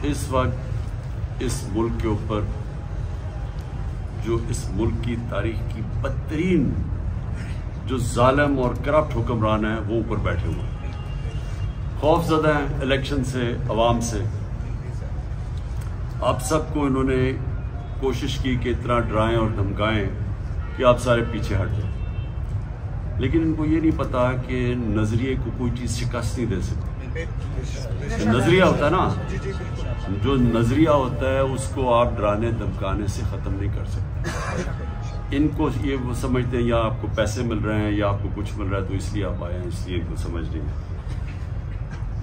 इस वक्त इस मुल्क के ऊपर जो इस मुल्क की तारीख की बदतरीन जो जालिम और करप्ट हुक्मरान है वो ऊपर बैठे हुए हैं, खौफजदा हैं इलेक्शन से, अवाम से। आप सबको इन्होंने कोशिश की कि इतना डराएं और धमकाएं कि आप सारे पीछे हट जाए, लेकिन इनको ये नहीं पता कि नजरिए को कोई चीज शिकस्त नहीं दे सकती। नजरिया होता है ना, जो नजरिया होता है उसको आप डराने धमकाने से खत्म नहीं कर सकते। इनको ये वो समझते हैं या आपको पैसे मिल रहे हैं या आपको कुछ मिल रहा है तो इसलिए आप आए हैं, इसलिए इनको समझ नहीं है।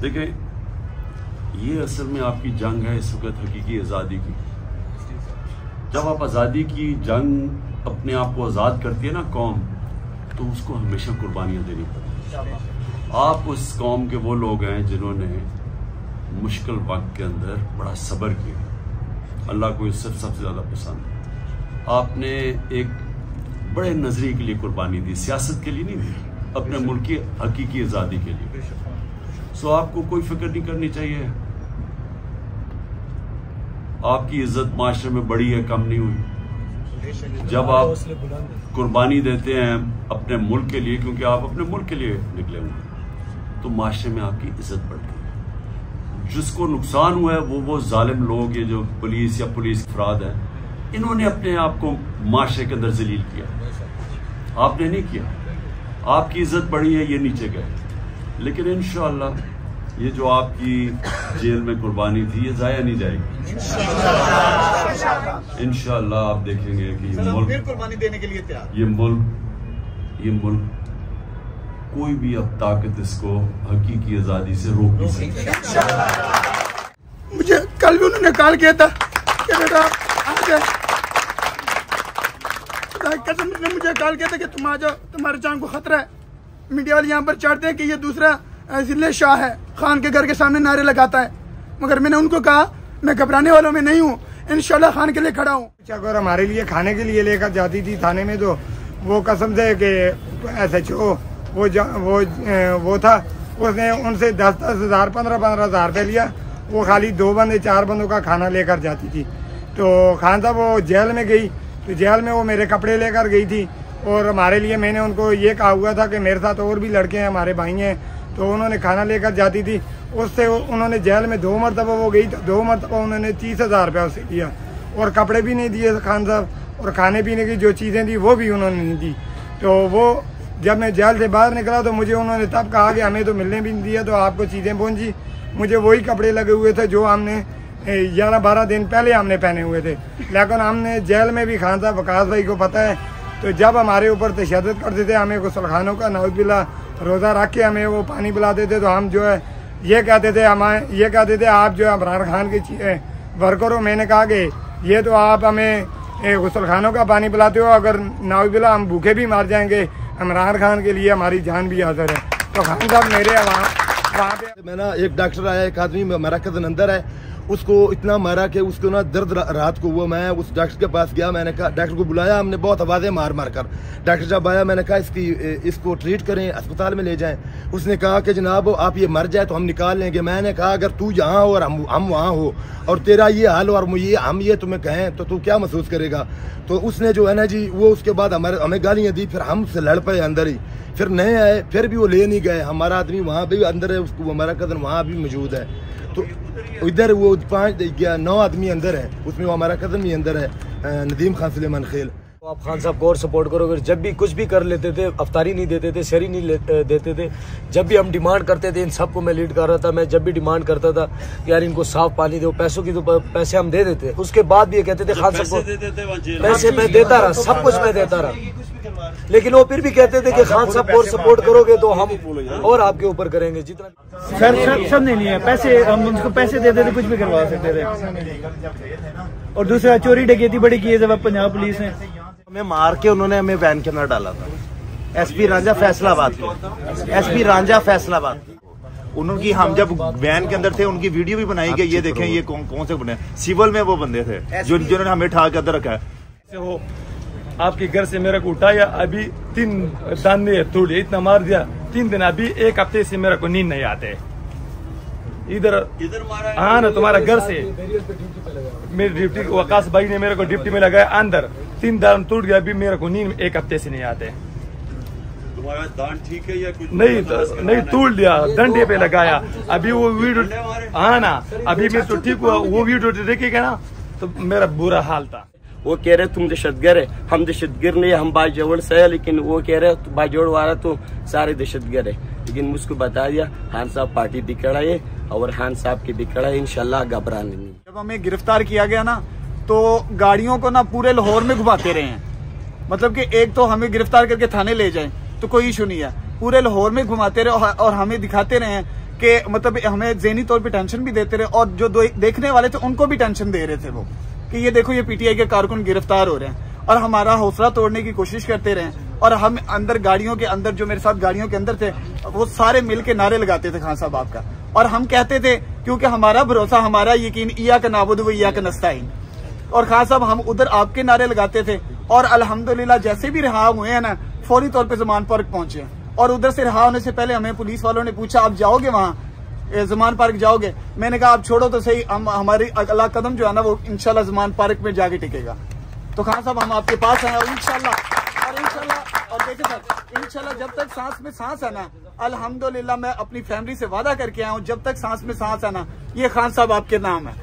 देखिए, ये असल में आपकी जंग है इस वक्त हकीकी आज़ादी की। जब आप आज़ादी की जंग अपने आप को आज़ाद करती है ना कौम, तो उसको हमेशा कुर्बानियां देनी पड़ती है। आप उस कौम के वो लोग हैं जिन्होंने मुश्किल वक्त के अंदर बड़ा सब्र किया। अल्लाह को ये सबसे ज़्यादा पसंद है। आपने एक बड़े नजरिए के लिए कुर्बानी दी, सियासत के लिए नहीं दी, अपने मुल्क की हकीकी आज़ादी के लिए। सो आपको कोई फिक्र नहीं करनी चाहिए। आपकी इज्जत माशरे में बढ़ी है, कम नहीं हुई। जब आप कुर्बानी देते हैं अपने मुल्क के लिए, क्योंकि आप अपने मुल्क के लिए निकले हुए, तो माशरे में आपकी इज्जत बढ़ती है। जिसको नुकसान हुआ है वो जालिम लोग, ये जो पुलिस या पुलिस अफराद हैं, इन्होंने अपने आप को माशरे के अंदर जलील किया। आपने नहीं किया, आपकी इज्जत बढ़ी है, ये नीचे गए। लेकिन इंशाअल्लाह ये जो आपकी जेल में कुर्बानी थी ये जाया नहीं जाएगी। इंशाअल्लाह आप देखेंगे कि ये मुल्क फिर कुर्बानी देने के लिए तैयार। ये मुल्क कोई भी अब ताकत इसको हकीकी आजादी से रोक नहीं सकती। मुझे कल भी उन्होंने कॉल किया था कि बेटा आ जाए, कसम ने मुझे कॉल किया था कि तुम आ जाओ, तुम्हारे जान को खतरा है। मीडिया वाले यहाँ पर चढ़ते हैं कि ये दूसरा जिले शाह है, खान के घर के सामने नारे लगाता है, मगर मैंने उनको कहा मैं घबराने वालों में नहीं हूँ, इंशाल्लाह खान के लिए खड़ा हूँ। अगर हमारे लिए खाने के लिए लेकर जाती थी थाने में, तो वो कसम से कि SHO वो था, उसने उनसे 10-10 हज़ार 15-15 हज़ार रुपये लिया। वो खाली 2 बंदे 4 बंदों का खाना लेकर जाती थी। तो खान साहब वो जेल में गई, तो जेल में वो मेरे कपड़े लेकर गई थी, और हमारे लिए मैंने उनको ये कहा हुआ था कि मेरे साथ और भी लड़के हैं, हमारे भाई हैं, तो उन्होंने खाना लेकर जाती थी। उससे उन्होंने जेल में 2 मरतबा वो गई, तो 2 मरतबा उन्होंने 30 हज़ार रुपया उससे लिया, और कपड़े भी नहीं दिए खान साहब, और खाने पीने की जो चीज़ें थी वो भी उन्होंने नहीं दी। तो वो जब मैं जेल से बाहर निकला तो मुझे उन्होंने तब कहा कि हमें तो मिलने भी नहीं दिया, तो आपको चीज़ें पहुँची। मुझे वही कपड़े लगे हुए थे जो हमने 11-12 दिन पहले हमने पहने हुए थे। लेकिन हमने जेल में भी खान साहब वकास भाई को पता है, तो जब हमारे ऊपर तशद्दुद करते थे, हमें गुसलखानों का नाउज़ुबिल्लाह रोज़ा रख के हमें वो पानी पिलाते थे, तो हम जो है ये कहते थे आप जो है इमरान खान के वर्कर हो। मैंने कहा कि ये तो आप हमें गुसलखानों का पानी पिलाते हो, अगर नाउज़ुबिल्लाह हम भूखे भी मार जाएंगे, इमरान खान के लिए हमारी जान भी हाजिर है। तो खान साहब मेरे वहाँ पे मैं ना, एक डॉक्टर आया, एक आदमी मेरा कज़न अंदर है, उसको इतना मारा कि उसको ना दर्द रात को हुआ। मैं उस डॉक्टर के पास गया, मैंने कहा, डॉक्टर को बुलाया, हमने बहुत आवाज़ें मार कर। डॉक्टर जब आया मैंने कहा इसको ट्रीट करें, अस्पताल में ले जाएं। उसने कहा कि जनाब आप ये मर जाए तो हम निकाल लेंगे। मैंने कहा अगर तू यहाँ हो और हम वहाँ हो और तेरा ये हाल और हम ये तुम्हें कहें तो तू क्या महसूस करेगा। तो उसने जो है ना जी, वो उसके बाद हमें गालियाँ दी, फिर हमसे लड़ पाए अंदर ही, फिर नहीं आए, फिर भी वो ले नहीं गए। हमारा आदमी वहाँ भी अंदर है, उसको हमारा कदर वहाँ भी मौजूद है। तो इधर वो 5-9 आदमी अंदर है, उसमें वो हमारा कदम भी अंदर है, नदीम खान सुलेमान खेल। तो आप खान साहब को और सपोर्ट करोगे। जब भी कुछ भी कर लेते थे, अफ्तारी नहीं देते थे, शहरी नहीं देते थे। जब भी हम डिमांड करते थे, इन सबको मैं लीड कर रहा था, मैं जब भी डिमांड करता था यार इनको साफ पानी दो, पैसों की तो पैसे हम दे देते। उसके बाद भी ये कहते थे खान साहब को पैसे मैं देता रहा, सब कुछ मैं देता रहा, लेकिन वो फिर भी कहते थे कि खान साहब को और सपोर्ट करोगे तो हम और आपके ऊपर करेंगे जितना। सब नहीं लिए पैसे, हम उनको पैसे देते थे, कुछ भी करवा सकते थे। और दूसरा चोरी डकैती बड़ी की है जब पंजाब पुलिस ने हमें मार के उन्होंने हमें वैन के अंदर डाला था। SP रांझा फैसलाबाद के, SP रांझा फैसलाबाद उनकी, हम जब वैन के अंदर थे उनकी वीडियो भी बनाई गई। ये देखें ये कौन से बने, सिविल में वो बंदे थे जिन्होंने हमें ठा के अंदर रखा है। आपके घर से मेरे को उठाया, अभी 3 दाने तोड़े, इतना मार दिया 3 दिन, अभी 1 हफ्ते से मेरे को नींद नहीं आते। इधर मारा? हाँ ना, तुम्हारा घर से मेरे डिप्टी वकास भाई ने मेरे को डिप्टी में लगाया अंदर, 3 दांत टूट गया। अभी मेरे को नींद 1 हफ्ते से नहीं आते। तुम्हारा दांत ठीक है या कुछ? नहीं तोड़ दिया, डंडे पे लगाया। अभी वो वीडियो, हाँ ना, अभी मैं तो ठीक हुआ। वो वीडियो देखेगा ना तो मेरा बुरा हाल था। वो कह रहे तुम दहशतगर है, हम दहशतगर नहीं, हम बाजोड़ से है। लेकिन वो कह रहे बाजोड़ वाला तो सारे दहशतगर है। लेकिन मुझको बता दिया खान साहब पार्टी भी खड़ा है और खान साहब की भी खड़ा है, इंशाल्लाह घबराने नहीं। जब हमें गिरफ्तार किया गया ना तो गाड़ियों को ना पूरे लाहौर में घुमाते रहे हैं। मतलब कि एक तो हमें गिरफ्तार करके थाने ले जाए तो कोई इशू नहीं है, पूरे लाहौर में घुमाते रहे और हमें दिखाते रहे हैं कि मतलब हमें ज़हनी तौर पे टेंशन भी देते रहे। और जो देखने वाले थे उनको भी टेंशन दे रहे थे वो, कि ये देखो ये पीटीआई के कारकुन गिरफ्तार हो रहे हैं, और हमारा हौसला तोड़ने की कोशिश करते रहे। और हम अंदर गाड़ियों के अंदर, जो मेरे साथ गाड़ियों के अंदर थे, वो सारे मिलके नारे लगाते थे खान साहब आपका। और हम कहते थे क्योंकि हमारा भरोसा, हमारा यकीन इया का नाबुद व इया का नस्ताइन। और खान साहब हम उधर आपके नारे लगाते थे। और अल्हम्दुलिल्लाह जैसे भी रिहा हुए हैं ना, फौरी तौर पे ज़मान पार्क पहुंचे। और उधर से रिहा होने से पहले हमें पुलिस वालों ने पूछा आप जाओगे वहाँ ज़मान पार्क जाओगे? मैंने कहा आप छोड़ो तो सही, हम हमारी अगला कदम जो है ना वो इंशाल्लाह ज़मान पार्क में जाके टिकेगा। तो खान साहब हम आपके पास हैं और इंशाल्लाह और देखिए सर, इंशाल्लाह जब तक सांस में सांस है ना, अल्हम्दुलिल्लाह मैं अपनी फैमिली से वादा करके आया हूँ, जब तक सांस में सांस है ना, ये खान साहब आपके नाम है।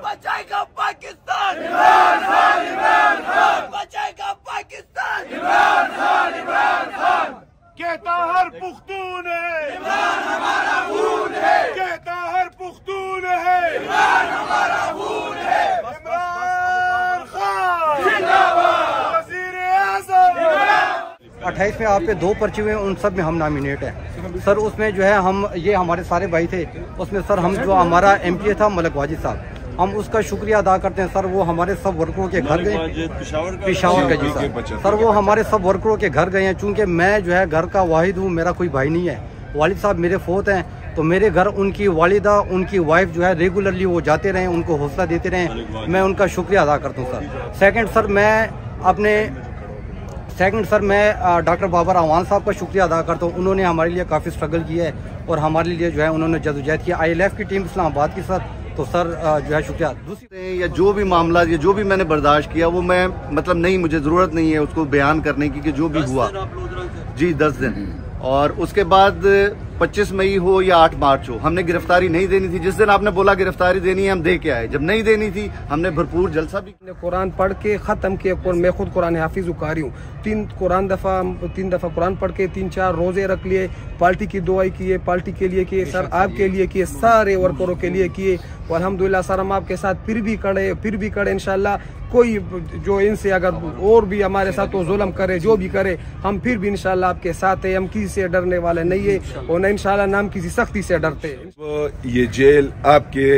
बचाएगा पाकिस्तान, इमरान खान, इमरान खान, बचाएगा पाकिस्तान, इमरान खान, इमरान खान। कहता हर पुख्तून है, इमरान हमारा खून है, कहता हर पुख्तून है, इमरान हमारा खून है, इमरान खान जिंदाबाद, वज़ीर-ए-आज़म। 28 में आप पे 2 पर्चे हुए, उन सब में हम नॉमिनेट हैं सर। उसमें जो है हम, ये हमारे सारे भाई थे उसमें सर। हम जो हमारा एमपीए था मलिक वाजिद साहब, हम उसका शुक्रिया अदा करते हैं सर। वो हमारे सब वर्करों के घर गए, पेशावर का जी सर। वो हमारे सब वर्करों के घर गए हैं। चूँकि मैं जो है घर का वाहिद हूँ, मेरा कोई भाई नहीं है। वालिद साहब मेरे फोत हैं, तो मेरे घर उनकी वालिदा, उनकी वाइफ जो है रेगुलरली वो जाते रहे, उनको हौसला देते रहे। मैं उनका शुक्रिया अदा करता हूँ सर। सेकंड सर मैं डॉक्टर बाबर अवान साहब का शुक्रिया अदा करता हूँ। उन्होंने हमारे लिए काफ़ी स्ट्रगल किया है और हमारे लिए जो है उन्होंने जदोजहद किया। ILF की टीम इस्लामाबाद की सर, तो सर जो है शुक्रिया। दूसरी या जो भी मामला, ये जो भी मैंने बर्दाश्त किया वो मैं मतलब नहीं, मुझे ज़रूरत नहीं है उसको बयान करने की कि जो भी हुआ जी 10 दिन। और उसके बाद 25 मई हो या 8 मार्च हो, हमने गिरफ्तारी नहीं देनी थी। जिस दिन आपने बोला गिरफ्तारी देनी है हम दे के आए, जब नहीं देनी थी हमने भरपूर जलसा भी। कुरान पढ़ के ख़त्म किया। मैं खुद कुरान हाफिज कारी हूँ। 3 दफ़ा कुरान पढ़ के 3-4 रोज़े रख लिए। पार्टी की दुआई किए, पार्टी के लिए किए सर, आपके लिए किए, सारे वर्करों के लिए किए। और अल्हम्दुलिल्लाह सर हम आपके साथ फिर भी खड़े इंशाल्लाह। कोई जो इनसे अगर और भी हमारे साथ तो जुल्म करे, जो भी करे, हम फिर भी इंशाल्लाह आपके साथ है। हम किसी से डरने वाले नहीं है और न इंशाल्लाह नाम किसी सख्ती से डरते हैं। ये जेल आपके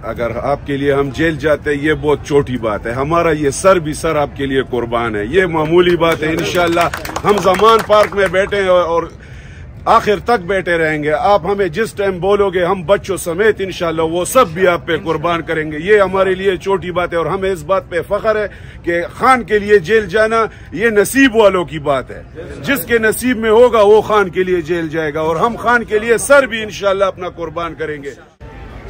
अगर आपके लिए हम जेल जाते हैं ये बहुत छोटी बात है। हमारा ये सर भी सर आपके लिए कुर्बान है, ये मामूली बात है। इंशाल्लाह हम ज़मान पार्क में बैठे हैं और आखिर तक बैठे रहेंगे। आप हमें जिस टाइम बोलोगे हम बच्चों समेत इंशाल्लाह वो सब भी आप पे कुर्बान करेंगे। ये हमारे लिए छोटी बात है और हमें इस बात पे फख्र है कि खान के लिए जेल जाना ये नसीब वालों की बात है। जिसके नसीब में होगा वो खान के लिए जेल जाएगा और हम खान के लिए सर भी इंशाल्लाह अपना कुर्बान करेंगे।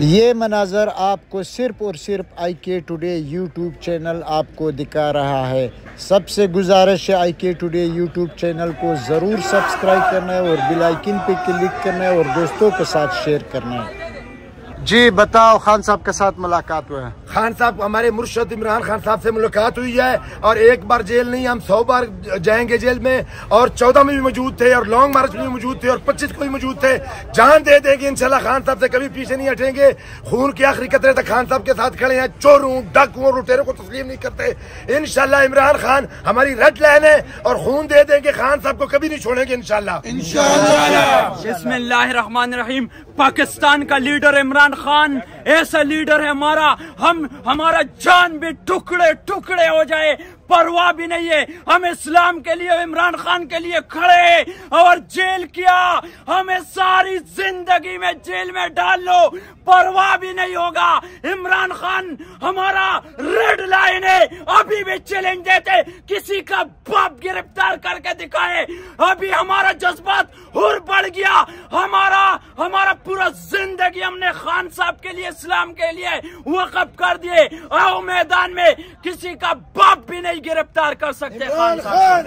ये मनाजर आपको सिर्फ और सिर्फ IK टुडे यूट्यूब चैनल आपको दिखा रहा है। सबसे गुजारिश है IK टुडे यूट्यूब चैनल को ज़रूर सब्सक्राइब करना है और बेल आइकन पे क्लिक करना है और दोस्तों के साथ शेयर करना है। जी बताओ, खान साहब के साथ मुलाकात हुआ है? खान साहब हमारे मुर्शद इमरान खान साहब से मुलाकात हुई है और एक बार जेल नहीं हम 100 बार जाएंगे जेल में। और 14 में भी मौजूद थे और लॉन्ग मार्च में भी मौजूद थे और 25 को भी मौजूद थे। जान दे देंगे इंशाल्लाह, खान साहब से कभी पीछे नहीं हटेंगे। खून के आखिरी कतरे तक खान साहब के साथ खड़े हैं। चोरों, डाकुओं, लुटेरों को तस्लीम नहीं करते। इंशाल्लाह इमरान खान हमारी रेड लाइन है और खून दे देंगे। खान साहब को कभी नहीं छोड़ेंगे इंशाल्लाह। बिस्मिल्लाहिर्रहमानिर्रहीम। पाकिस्तान का लीडर इमरान खान ऐसा लीडर है हमारा जान भी टुकड़े टुकड़े हो जाए परवाह भी नहीं है। हम इस्लाम के लिए इमरान खान के लिए खड़े और जेल किया हमें सारी जिंदगी में जेल में डाल लो परवाह भी नहीं होगा। इमरान खान हमारा रेड लाइन है, अभी भी चैलेंज देते किसी का बाप गिरफ्तार करके दिखाए। अभी हमारा जज्बात हुर बढ़ गया, हमारा पूरा जिंदगी हमने खान साहब के लिए इस्लाम के लिए वक़्फ़ कर दिए। आओ मैदान में, किसी का बाप भी नहीं गिरफ्तार कर सकते खान साहब।